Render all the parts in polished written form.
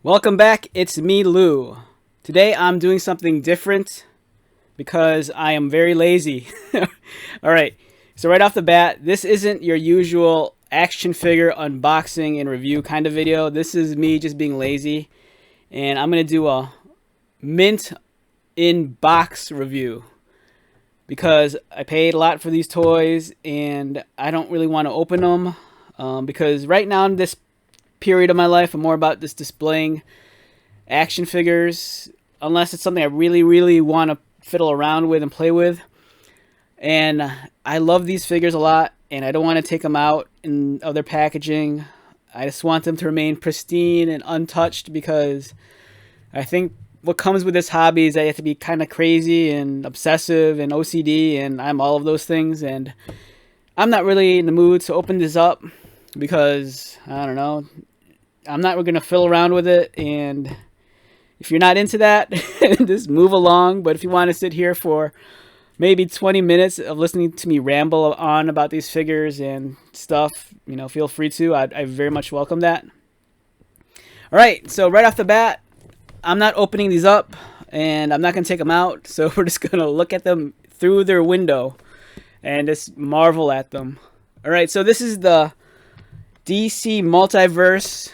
Welcome back, it's me, Lou. Today I'm doing something different because I am very lazy. Alright, so right off the bat, this isn't your usual action figure unboxing and review kind of video. This is me just being lazy, and I'm going to do a mint in box review because I paid a lot for these toys and I don't really want to open them because right now in this period of my life, I'm more about this displaying action figures unless it's something I really want to fiddle around with and play with. And I love these figures a lot, and I don't want to take them out of their packaging. I just want them to remain pristine and untouched because I think what comes with this hobby is that you have to be kind of crazy and obsessive and OCD, and I'm all of those things, and I'm not really in the mood to open this up because, I don't know, I'm not going to fiddle around with it. And if you're not into that, just move along. But if you want to sit here for maybe 20 minutes of listening to me ramble on about these figures and stuff, you know, feel free to. I very much welcome that. All right, so right off the bat, I'm not opening these up and I'm not going to take them out. So we're just going to look at them through their window and just marvel at them. All right, so this is the DC Multiverse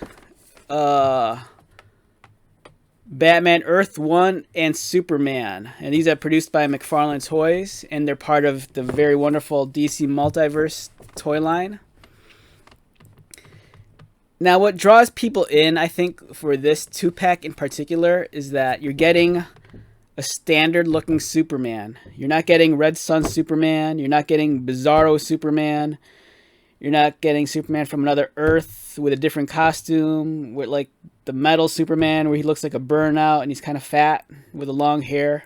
Batman, Earth-1, and Superman. And these are produced by McFarlane Toys, and they're part of the very wonderful DC Multiverse toy line. Now, what draws people in, I think, for this 2-pack in particular is that you're getting a standard-looking Superman. You're not getting Red Sun Superman. You're not getting Bizarro Superman. You're not getting Superman from another Earth with a different costume, with like the metal Superman where he looks like a burnout and he's kind of fat with a long hair.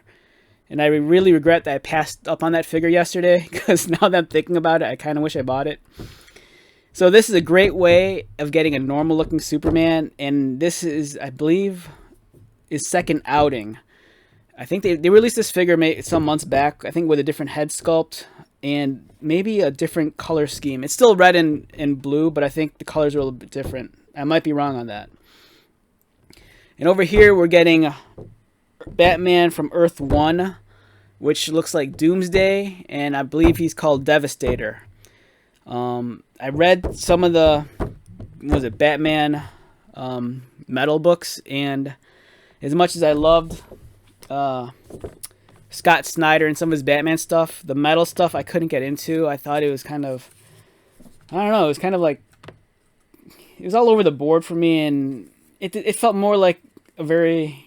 And I really regret that I passed up on that figure yesterday because now that I'm thinking about it, I kind of wish I bought it. So this is a great way of getting a normal looking Superman, and this is, I believe, his second outing. I think they released this figure some months back, I think with a different head sculpt and maybe a different color scheme. It's still red and blue, but I think the colors are a little bit different. I might be wrong on that. And over here, we're getting Batman from Earth-1, which looks like Doomsday, and I believe he's called Devastator. I read some of the, Batman metal books, and as much as I loved Scott Snyder and some of his Batman stuff, the metal stuff I couldn't get into. I thought it was kind of, I don't know, it was kind of like, it was all over the board for me, and it felt more like a very,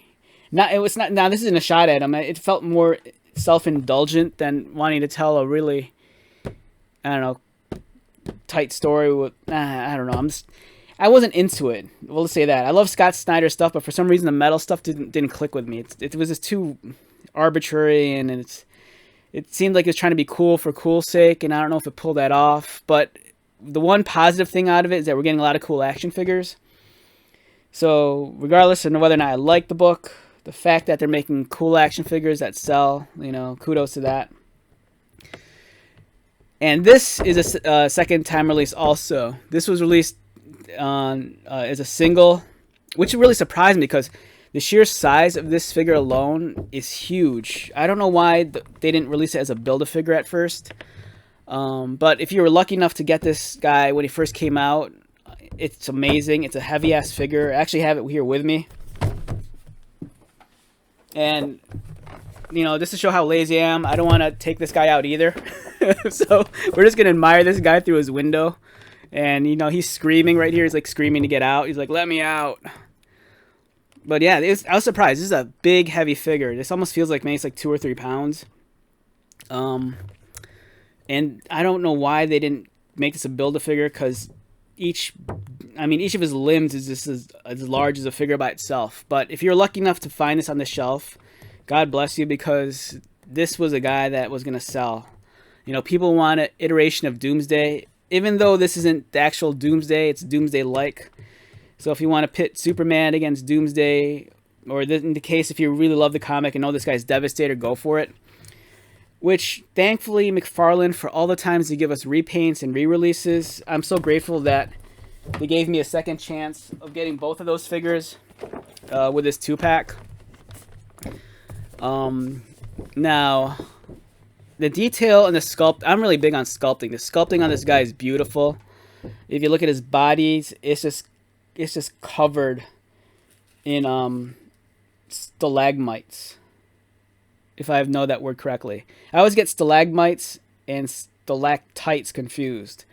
now this isn't a shot at him, it felt more self-indulgent than wanting to tell a really, I don't know, tight story with, I don't know, I wasn't into it. We'll say that. I love Scott Snyder stuff, but for some reason the metal stuff didn't click with me. It was just too arbitrary, and it seemed like it was trying to be cool for cool's sake, and I don't know if it pulled that off. But the one positive thing out of it is that we're getting a lot of cool action figures. So regardless of whether or not I like the book, the fact that they're making cool action figures that sell, you know, kudos to that. And this is a second time release also. This was released on as a single, which really surprised me because the sheer size of this figure alone is huge. I don't know why they didn't release it as a Build-A-Figure at first. But if you were lucky enough to get this guy when he first came out, it's amazing. It's a heavy-ass figure. I actually have it here with me. And, you know, just to show how lazy I am, I don't want to take this guy out either. So we're just going to admire this guy through his window. And, you know, he's screaming right here. He's like screaming to get out. He's like, let me out. But yeah, I was surprised. This is a big, heavy figure. This almost feels like maybe it's like 2 or 3 pounds. And I don't know why they didn't make this a Build-A-Figure, because each of his limbs is just as large as a figure by itself. But if you're lucky enough to find this on the shelf, God bless you, because this was a guy that was going to sell. You know, people want an iteration of Doomsday. Even though this isn't the actual Doomsday, it's Doomsday-like. So if you want to pit Superman against Doomsday, or in the case if you really love the comic and know this guy's Devastator, go for it. Which, thankfully, McFarlane, for all the times they give us repaints and re-releases, I'm so grateful that they gave me a second chance of getting both of those figures. with this 2-pack. Now, the detail and the sculpt, I'm really big on sculpting. The sculpting on this guy is beautiful. If you look at his bodies, it's just covered in stalagmites. If I know that word correctly. I always get stalagmites and stalactites confused.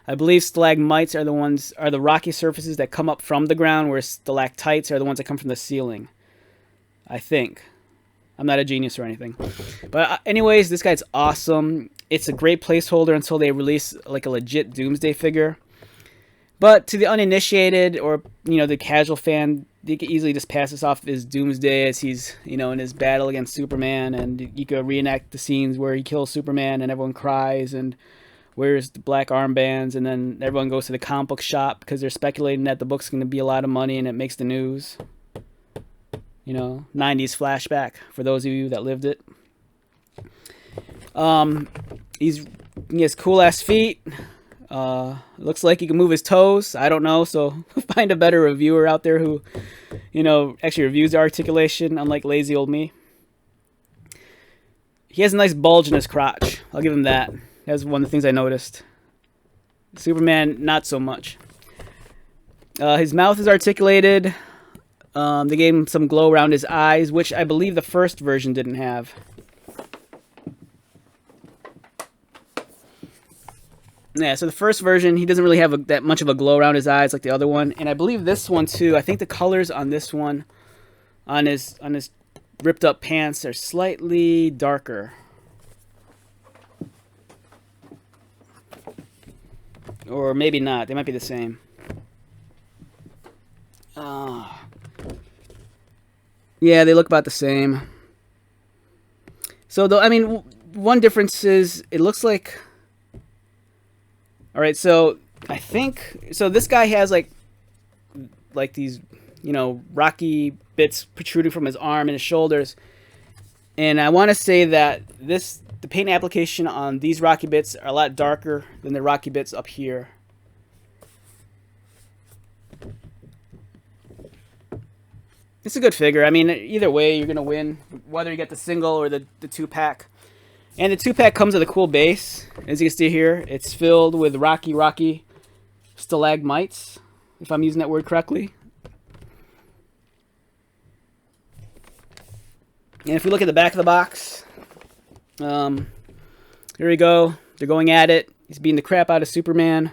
I believe stalagmites are the rocky surfaces that come up from the ground, whereas stalactites are the ones that come from the ceiling. I think. I'm not a genius or anything. But anyways, this guy's awesome. It's a great placeholder until they release like a legit Doomsday figure. But to the uninitiated or, the casual fan, you could easily just pass this off as Doomsday as he's, in his battle against Superman. And you could reenact the scenes where he kills Superman and everyone cries and wears the black armbands. And then everyone goes to the comic book shop because they're speculating that the book's going to be a lot of money and it makes the news. 90s flashback for those of you that lived it. He has cool ass feet. Looks like he can move his toes. I don't know, so find a better reviewer out there who, actually reviews the articulation, unlike lazy old me. He has a nice bulge in his crotch. I'll give him that. That's one of the things I noticed. Superman, not so much. His mouth is articulated. They gave him some glow around his eyes, which I believe the first version didn't have. Yeah, so the first version, he doesn't really have that much of a glow around his eyes like the other one. And I believe this one, too. I think the colors on this one, on his ripped up pants, are slightly darker. Or maybe not. They might be the same. Yeah, they look about the same. So, though, one difference is it looks like... Alright, so I think... So this guy has like these, rocky bits protruding from his arm and his shoulders. And I want to say that the paint application on these rocky bits are a lot darker than the rocky bits up here. It's a good figure. Either way, you're going to win, whether you get the single or the 2-pack. And the 2-pack comes with a cool base. As you can see here, it's filled with rocky stalagmites, if I'm using that word correctly. And if we look at the back of the box, here we go. They're going at it. He's beating the crap out of Superman.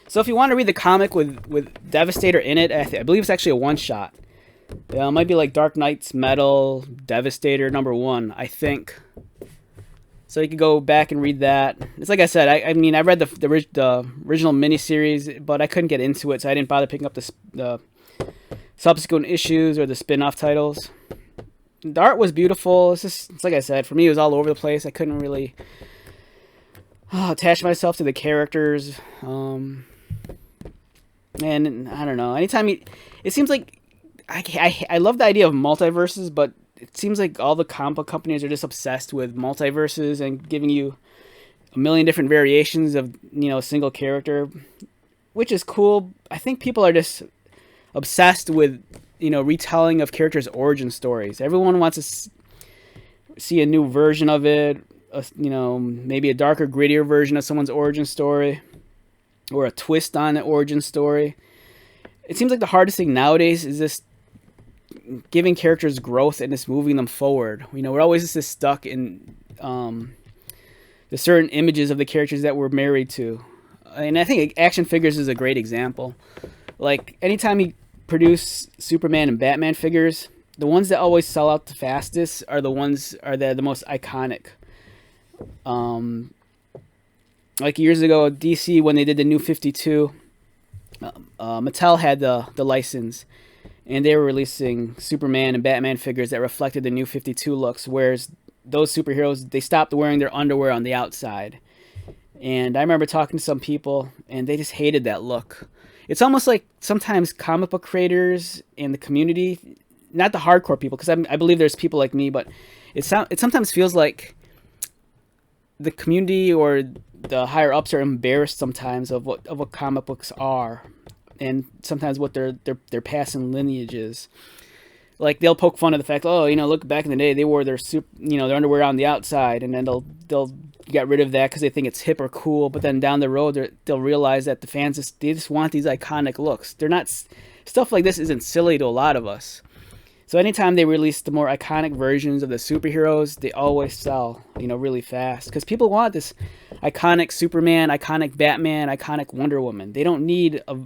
So if you want to read the comic with Devastator in it, I believe it's actually a one-shot. It might be like Dark Knight's Metal, Devastator #1, I think. So you could go back and read that. It's like I said, I read the original miniseries, but I couldn't get into it, so I didn't bother picking up the subsequent issues or the spin-off titles. The art was beautiful. It's like I said, for me it was all over the place. I couldn't really attach myself to the characters. And I don't know. It seems like I love the idea of multiverses, but it seems like all the comic book companies are just obsessed with multiverses and giving you a million different variations of a single character, which is cool. I think people are just obsessed with retelling of characters' origin stories. Everyone wants to see a new version of it. Maybe a darker, grittier version of someone's origin story, or a twist on the origin story. It seems like the hardest thing nowadays is just giving characters growth and just moving them forward. We're always just stuck in the certain images of the characters that we're married to. And I think action figures is a great example. Like, anytime you produce Superman and Batman figures, the ones that always sell out the fastest are the ones the most iconic. Like years ago, DC, when they did the New 52, Mattel had the license, and they were releasing Superman and Batman figures that reflected the New 52 looks, whereas those superheroes, they stopped wearing their underwear on the outside. And I remember talking to some people, and they just hated that look. It's almost like sometimes comic book creators and the community, not the hardcore people, because I believe there's people like me, but it sometimes feels like the community or the higher ups are embarrassed sometimes of what comic books are, and sometimes what their past and lineage is. Like they'll poke fun of the fact, oh, look, back in the day they wore their their underwear on the outside, and then they'll get rid of that because they think it's hip or cool. But then down the road they'll realize that the fans they just want these iconic looks. They're not stuff like this isn't silly to a lot of us. So anytime they release the more iconic versions of the superheroes, they always sell, really fast because people want this iconic Superman, iconic Batman, iconic Wonder Woman. They don't need a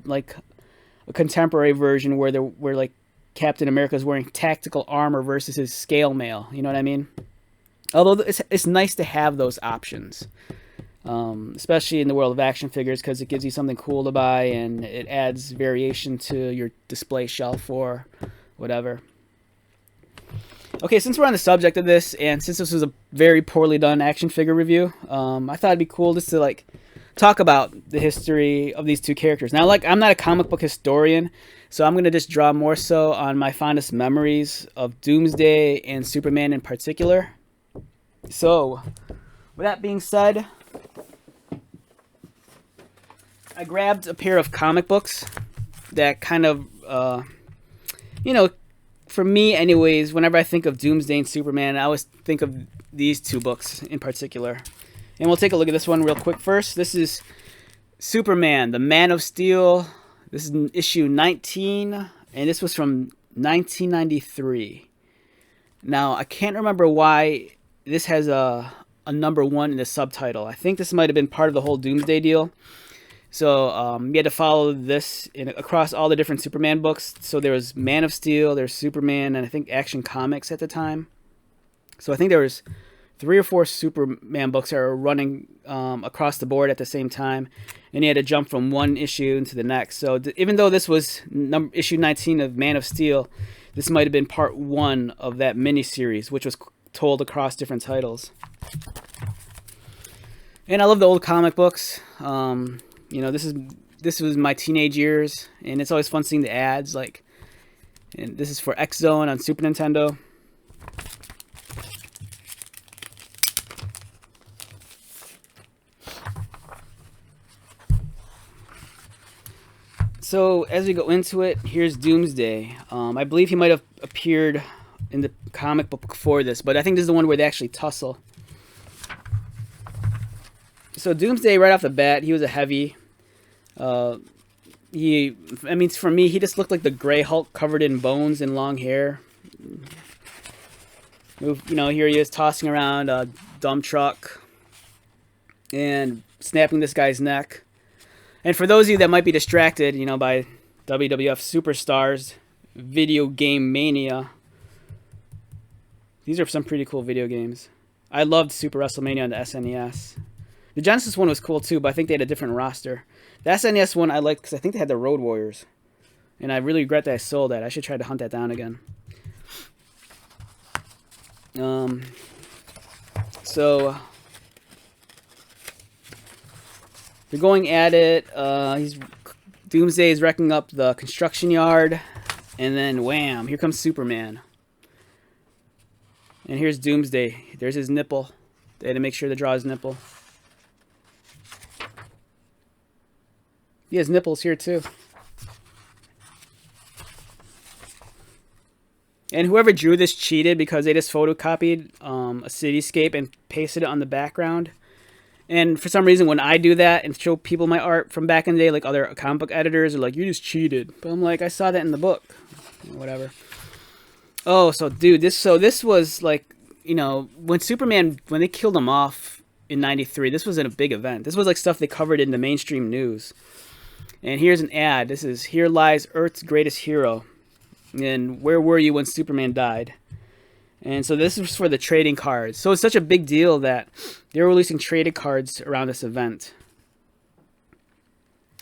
contemporary version where like Captain America's wearing tactical armor versus his scale mail. You know what I mean? Although it's nice to have those options, especially in the world of action figures, because it gives you something cool to buy and it adds variation to your display shelf or whatever. Okay, since we're on the subject of this, and since this was a very poorly done action figure review, I thought it'd be cool just to talk about the history of these two characters. Now, I'm not a comic book historian, so I'm going to just draw more so on my fondest memories of Doomsday and Superman in particular. So, with that being said, I grabbed a pair of comic books that kind of, for me anyways, whenever I think of Doomsday and Superman, I always think of these two books in particular. And we'll take a look at this one real quick first. This is Superman, the Man of Steel. This is issue 19, and this was from 1993. Now, I can't remember why this has a number 1 in the subtitle. I think this might have been part of the whole Doomsday deal. So you had to follow this across all the different Superman books. So there was Man of Steel, there's Superman, and I think Action Comics at the time. So I think there was 3 or 4 Superman books that are running across the board at the same time, and you had to jump from one issue into the next. So even though this was issue 19 of Man of Steel, this might have been part 1 of that miniseries, which was told across different titles. And I love the old comic books. This was my teenage years, and it's always fun seeing the ads. And this is for X-Zone on Super Nintendo. So as we go into it, here's Doomsday. I believe he might have appeared in the comic book before this, but I think this is the one where they actually tussle. So Doomsday, right off the bat, he was a heavy. For me, he just looked like the Gray Hulk covered in bones and long hair. Here he is tossing around a dump truck and snapping this guy's neck. And for those of you that might be distracted, by WWF Superstars Video Game Mania, these are some pretty cool video games. I loved Super WrestleMania on the SNES. The Genesis one was cool too, but I think they had a different roster. The SNES one I liked because I think they had the Road Warriors. And I really regret that I sold that. I should try to hunt that down again. So they're going at it. Doomsday is wrecking up the construction yard. And then wham, here comes Superman. And here's Doomsday. There's his nipple. They had to make sure to draw his nipple. He has nipples here too. And whoever drew this cheated because they just photocopied a cityscape and pasted it on the background. And for some reason, when I do that and show people my art from back in the day, like other comic book editors are like, you just cheated. But I'm like, I saw that in the book. Whatever. Oh, so dude, this was like, when Superman, when they killed him off in 93, this wasn't a big event. This was like stuff they covered in the mainstream news. And here's an ad. This is Here Lies Earth's Greatest Hero. And where were you when Superman died? And so this was for the trading cards. So it's such a big deal that they're releasing traded cards around this event.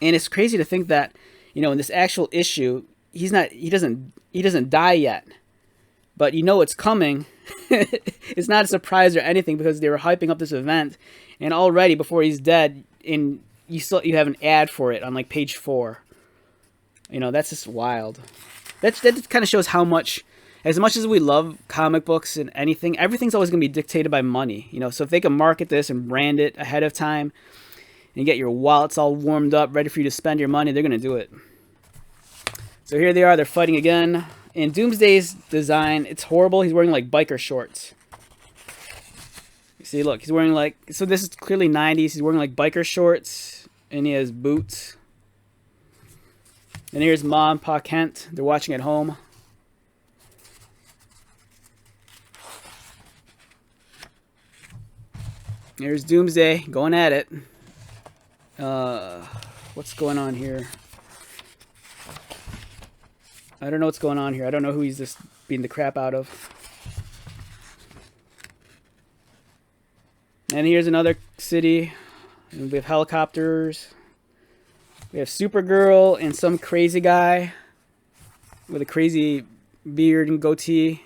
And it's crazy to think that, in this actual issue, he doesn't die yet. But it's coming. It's not a surprise or anything because they were hyping up this event, and already before he's dead, you have an ad for it on like page 4. That's just wild. That kind of shows how much as much as we love comic books and anything, everything's always going to be dictated by money. You know, so if they can market this and brand it ahead of time and get your wallets all warmed up, ready for you to spend your money, they're going to do it. So here they are. They're fighting again. And Doomsday's design, it's horrible. He's wearing like biker shorts. You see, look, he's wearing like, so this is clearly 90s. He's wearing like biker shorts and he has boots. And here's Mom and Pa Kent. They're watching at home. Here's Doomsday going at it. What's going on here? I don't know what's going on here. I don't know who he's just beating the crap out of. And here's another city. And we have helicopters. We have Supergirl and some crazy guy with a crazy beard and goatee.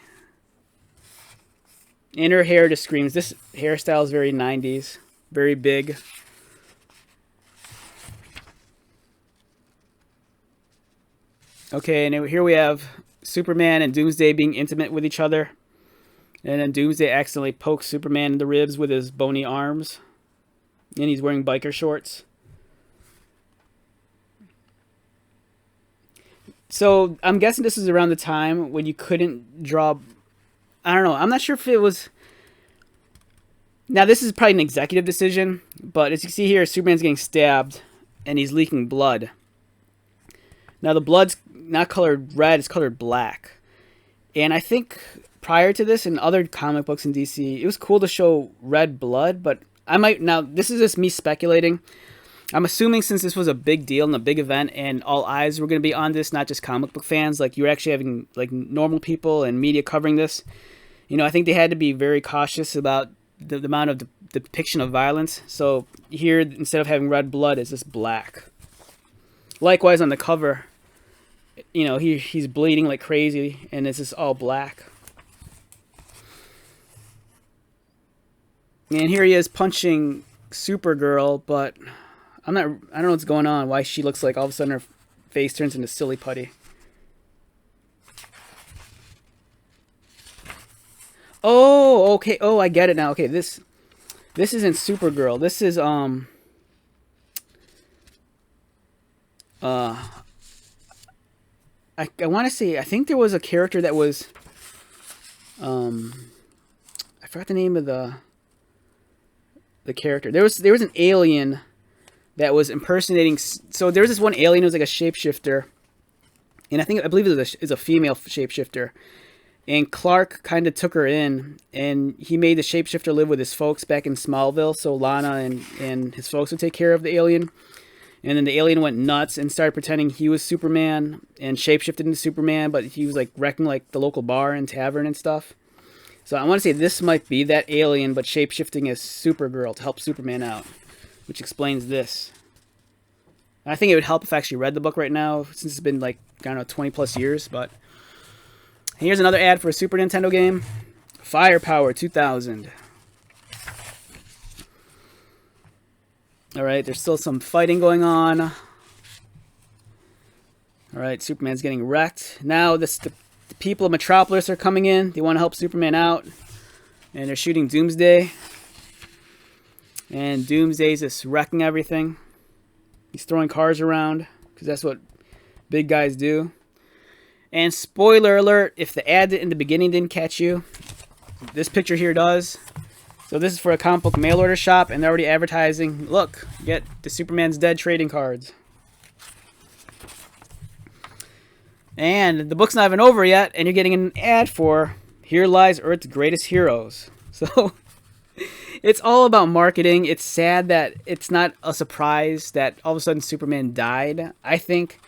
And her hair just screams. This hairstyle is very 90s. Very big. Okay, and here we have Superman and Doomsday being intimate with each other. And then Doomsday accidentally pokes Superman in the ribs with his bony arms. And he's wearing biker shorts. So I'm guessing this is around the time when you couldn't draw... I don't know. I'm not sure if it was... Now, this is probably an executive decision. But as you see here, Superman's getting stabbed. And he's leaking blood. Now, the blood's not colored red. It's colored black. And I think prior to this, in other comic books in DC, it was cool to show red blood. But I might... Now, this is just me speculating. I'm assuming since this was a big deal and a big event and all eyes were going to be on this, not just comic book fans, like you're actually having like normal people and media covering this, you know, I think they had to be very cautious about the amount of depiction of violence. So here, instead of having red blood, it's just black. Likewise on the cover, you know, he's bleeding like crazy and it's just all black. And here he is punching Supergirl, but... I don't know what's going on, why she looks like all of a sudden her face turns into silly putty. Oh, okay. Oh, I get it now. Okay, this isn't Supergirl. This is I want to say, I think there was a character that was I forgot the name of the character. There was an alien that was impersonating... So there was this one alien who was like a shapeshifter. And I believe it was a female shapeshifter. And Clark kind of took her in. And he made the shapeshifter live with his folks back in Smallville. So Lana and his folks would take care of the alien. And then the alien went nuts and started pretending he was Superman. And shapeshifted into Superman. But he was like wrecking like the local bar and tavern and stuff. So I want to say this might be that alien. But shapeshifting as Supergirl to help Superman out. Which explains this. I think it would help if I actually read the book right now, since it's been like, I don't know, 20 plus years. But here's another ad for a Super Nintendo game. Firepower 2000. Alright, there's still some fighting going on. Alright, Superman's getting wrecked. Now the people of Metropolis are coming in. They want to help Superman out. And they're shooting Doomsday. And Doomsday's just wrecking everything. He's throwing cars around, because that's what big guys do. And spoiler alert, if the ad in the beginning didn't catch you, this picture here does. So this is for a comic book mail order shop, and they're already advertising, look, get the Superman's Dead trading cards. And the book's not even over yet, and you're getting an ad for Here Lies Earth's Greatest Heroes. So... It's all about marketing. It's sad that it's not a surprise that all of a sudden Superman died. I think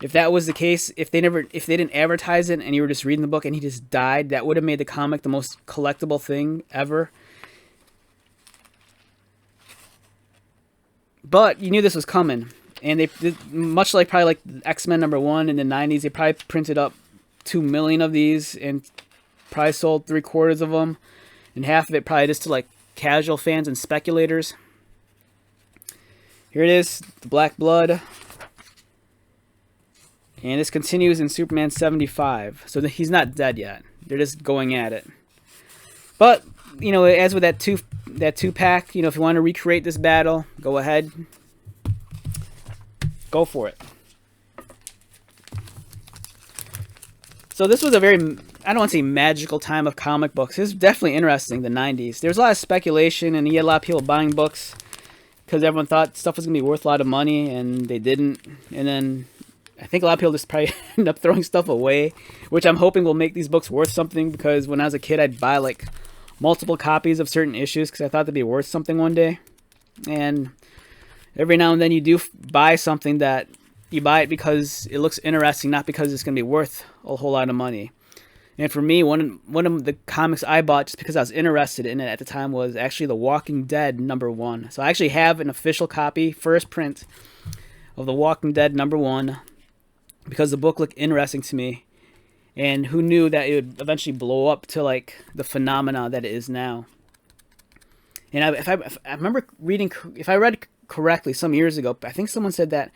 if that was the case, if they didn't advertise it and you were just reading the book and he just died, that would have made the comic the most collectible thing ever. But you knew this was coming. And they, much like probably like X-Men #1 in the 90s, they probably printed up 2 million of these and probably sold 3/4 of them. And half of it probably just to like casual fans and speculators. Here it is, the black blood. And this continues in Superman 75. So he's not dead yet. They're just going at it. But you know, as with that two pack, you know, if you want to recreate this battle, go ahead, go for it. So this was a very, I don't want to say magical time of comic books. It was definitely interesting, the 90s. There was a lot of speculation, and you had a lot of people buying books because everyone thought stuff was going to be worth a lot of money, and they didn't. And then I think a lot of people just probably end up throwing stuff away, which I'm hoping will make these books worth something, because when I was a kid, I'd buy like multiple copies of certain issues because I thought they'd be worth something one day. And every now and then you do buy something that you buy it because it looks interesting, not because it's going to be worth a whole lot of money. And for me, one of the comics I bought just because I was interested in it at the time was actually The Walking Dead #1. So I actually have an official copy, first print, of The Walking Dead #1 because the book looked interesting to me. And who knew that it would eventually blow up to like the phenomena that it is now. And if I remember reading, if I read correctly some years ago, I think someone said that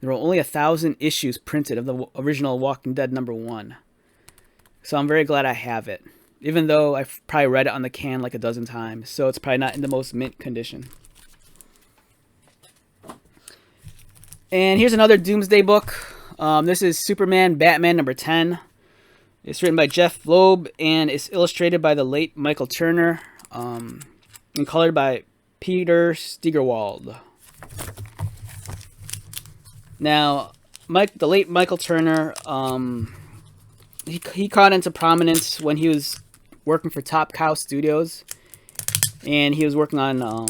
there were only 1,000 issues printed of the original Walking Dead #1. So I'm very glad I have it, even though I've probably read it on the can like a dozen times. So it's probably not in the most mint condition. And here's another Doomsday book. This is Superman Batman #10. It's written by Jeff Loeb, and it's illustrated by the late Michael Turner, and colored by Peter Steigerwald. Now, the late Michael Turner, he caught into prominence when he was working for Top Cow Studios, and he was working on, I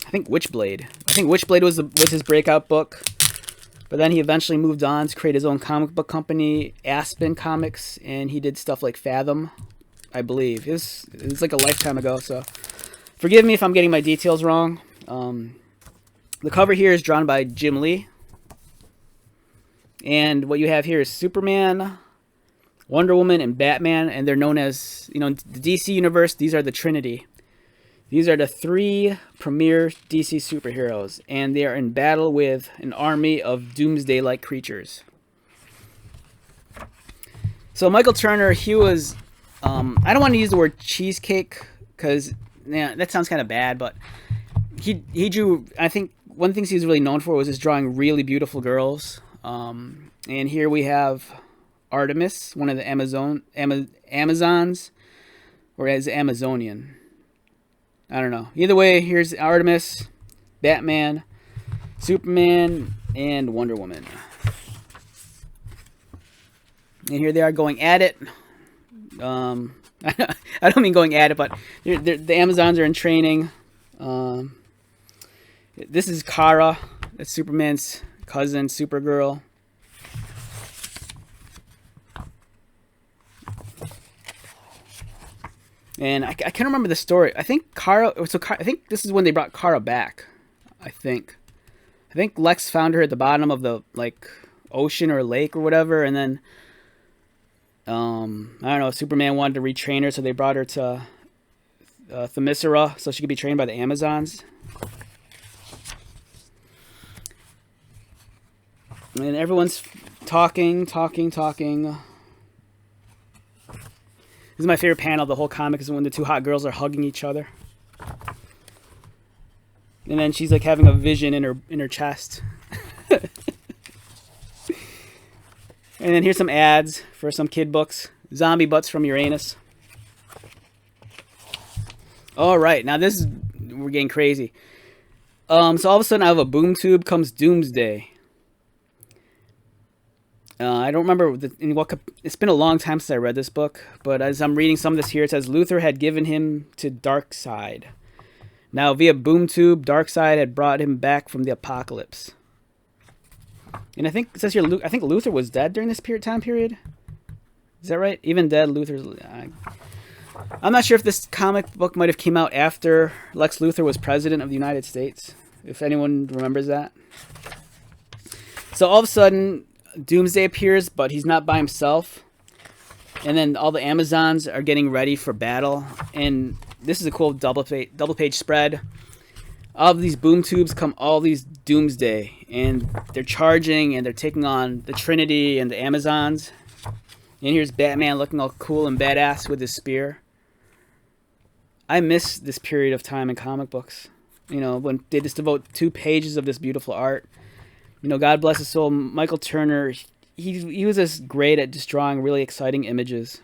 think Witchblade. I think Witchblade was his breakout book. But then he eventually moved on to create his own comic book company, Aspen Comics, and he did stuff like Fathom, I believe. It was like a lifetime ago, so forgive me if I'm getting my details wrong. The cover here is drawn by Jim Lee. And what you have here is Superman, Wonder Woman, and Batman, and they're known as, you know, the DC Universe, these are the Trinity. These are the 3 premier DC superheroes, and they are in battle with an army of Doomsday-like creatures. So Michael Turner, he was, I don't want to use the word cheesecake, because that sounds kind of bad, but he drew, I think one of the things he was really known for was his drawing really beautiful girls. And here we have Artemis, one of the Amazons, or as Amazonian. I don't know. Either way, here's Artemis, Batman, Superman, and Wonder Woman. And here they are going at it. I don't mean going at it, but the Amazons are in training. This is Cara. That's Superman's cousin, Supergirl. And I can't remember the story. I think Cara. So I think this is when they brought Cara back. I think Lex found her at the bottom of the ocean or lake or whatever, and then I don't know. Superman wanted to retrain her, so they brought her to Themyscira so she could be trained by the Amazons. And everyone's talking. This is my favorite panel of the whole comic, is when the 2 hot girls are hugging each other. And then she's like having a vision in her chest. And then here's some ads for some kid books. Zombie Butts from Uranus. Alright, now we're getting crazy. So all of a sudden out of a boom tube comes Doomsday. I don't remember it's been a long time since I read this book, but as I'm reading some of this here, it says Luthor had given him to Darkseid. Now via Boomtube, Darkseid had brought him back from the apocalypse. And I think it says here, I think Luthor was dead during this time period. Is that right? Even dead, Luthor's. I'm not sure if this comic book might have came out after Lex Luthor was president of the United States, if anyone remembers that. So all of a sudden, Doomsday appears, but he's not by himself. And then all the Amazons are getting ready for battle. And this is a cool double page spread. Out of these boom tubes come all these Doomsday. And they're charging and they're taking on the Trinity and the Amazons. And here's Batman looking all cool and badass with his spear. I miss this period of time in comic books. You know, when they just devote 2 pages of this beautiful art. You know, God bless his soul, Michael Turner, he was just great at just drawing really exciting images.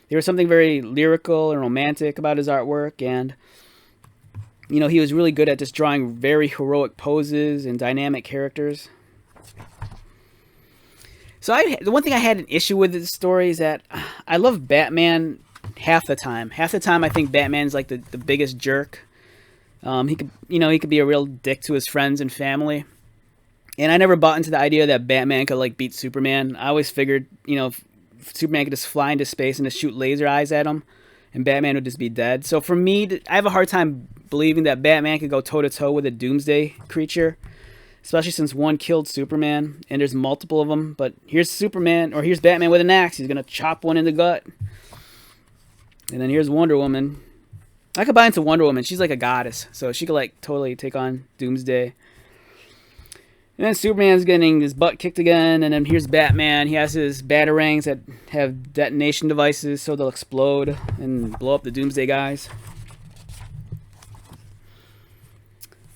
There was something very lyrical and romantic about his artwork, and you know, he was really good at just drawing very heroic poses and dynamic characters. So the one thing I had an issue with this story is that I love Batman half the time. Half the time I think Batman's like the biggest jerk. He could be a real dick to his friends and family. And I never bought into the idea that Batman could like beat Superman. I always figured, you know, Superman could just fly into space and just shoot laser eyes at him, and Batman would just be dead. So for me, I have a hard time believing that Batman could go toe-to-toe with a Doomsday creature, especially since one killed Superman, and there's multiple of them. But here's Superman, or here's Batman with an axe. He's going to chop one in the gut. And then here's Wonder Woman. I could buy into Wonder Woman. She's like a goddess, so she could like totally take on Doomsday. And then Superman's getting his butt kicked again, and then here's Batman. He has his batarangs that have detonation devices so they'll explode and blow up the Doomsday guys.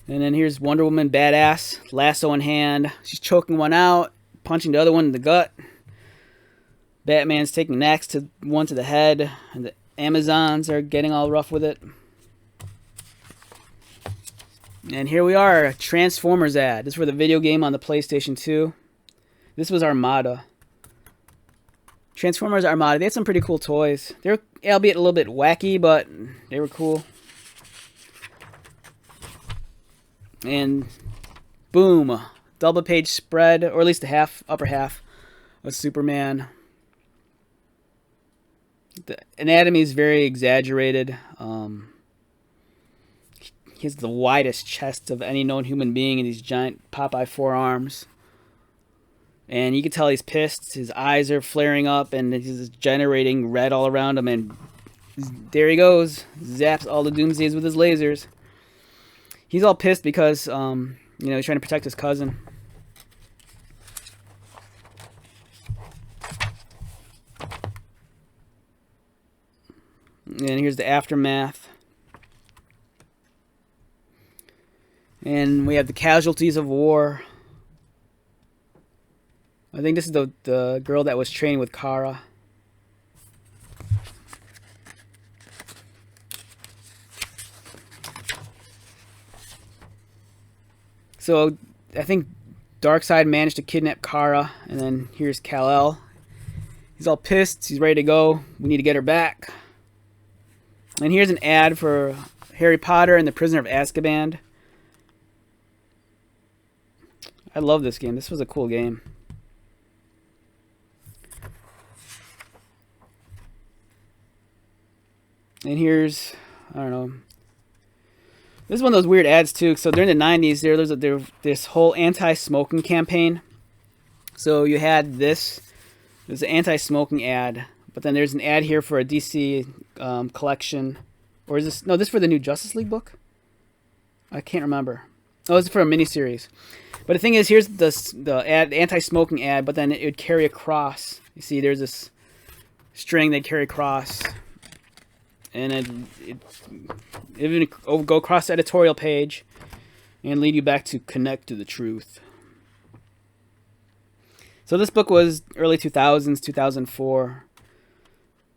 And then here's Wonder Woman, badass, lasso in hand. She's choking one out, punching the other one in the gut. Batman's taking an axe to one to the head, and the Amazons are getting all rough with it. And here we are, a Transformers ad. This is for the video game on the PlayStation 2. This was Armada. Transformers Armada. They had some pretty cool toys. They were, albeit a little bit wacky, but they were cool. And boom, double page spread, or at least the upper half of Superman. The anatomy is very exaggerated. He has the widest chest of any known human being and these giant Popeye forearms. And you can tell he's pissed. His eyes are flaring up and he's generating red all around him. And there he goes. Zaps all the Doomsdays with his lasers. He's all pissed because, you know, he's trying to protect his cousin. And here's the aftermath. And we have the casualties of war. I think this is the girl that was training with Cara. So I think Darkseid managed to kidnap Cara, and then here's Kal-El. He's all pissed. He's ready to go. We need to get her back. And here's an ad for Harry Potter and the Prisoner of Azkaban. I love this game. This was a cool game. And here's, I don't know. This is one of those weird ads too. So during the 90s, there was this whole anti-smoking campaign. So you had this. There's an anti-smoking ad. But then there's an ad here for a DC collection. Or is this, no, this is for the new Justice League book? I can't remember. Oh, this is for a miniseries. But the thing is, here's the ad, the anti-smoking ad, but then it would carry across. You see, there's this string they carry across. And it would go across the editorial page and lead you back to connect to the truth. So this book was early 2000s, 2004.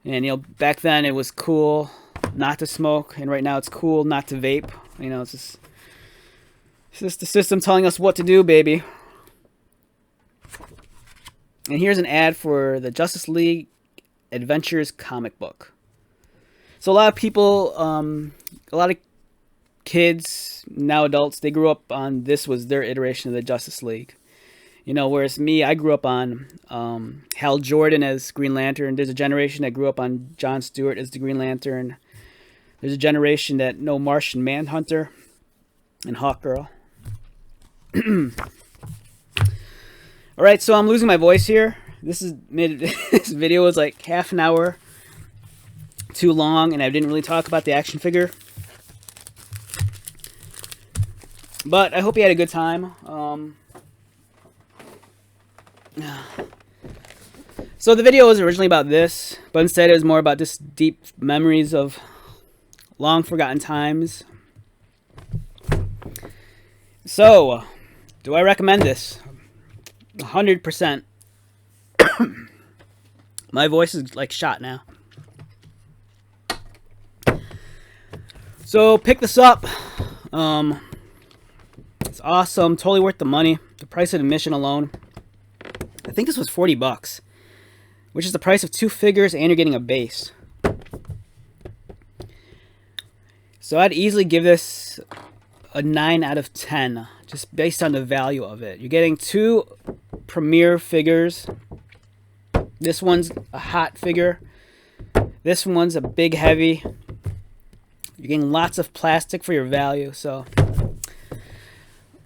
And, you know, back then it was cool not to smoke. And right now it's cool not to vape. You know, it's just the system telling us what to do, baby. And here's an ad for the Justice League Adventures comic book. So a lot of people, a lot of kids, now adults, they grew up on, this was their iteration of the Justice League. You know, whereas me, I grew up on Hal Jordan as Green Lantern. There's a generation that grew up on John Stewart as the Green Lantern. There's a generation that know Martian Manhunter and Hawkgirl. Alright, so I'm losing my voice here. This video was like half an hour too long, and I didn't really talk about the action figure. But I hope you had a good time. So the video was originally about this, but instead it was more about just deep memories of long forgotten times. So, do I recommend this? 100%. My voice is like shot now. So pick this up. It's awesome. Totally worth the money. The price of admission alone. I think this was $40, which is the price of 2 figures, and you're getting a base. So I'd easily give this a 9 out of 10, just based on the value of it. You're getting 2 premier figures. This one's a hot figure. This one's a big heavy. You're getting lots of plastic for your value. So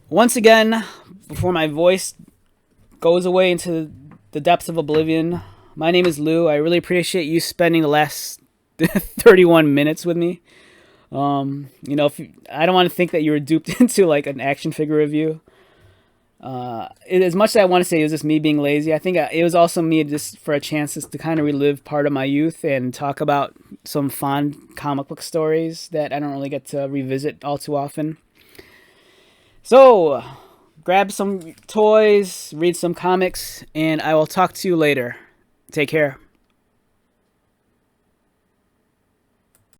once again, before my voice goes away into the depths of oblivion, my name is Lou. I really appreciate you spending the last 31 minutes with me. You know, I don't want to think that you were duped into like an action figure review. As much as I want to say it was just me being lazy, I think it was also me just for a chance to kind of relive part of my youth and talk about some fond comic book stories that I don't really get to revisit all too often. So, grab some toys, read some comics, and I will talk to you later. Take care.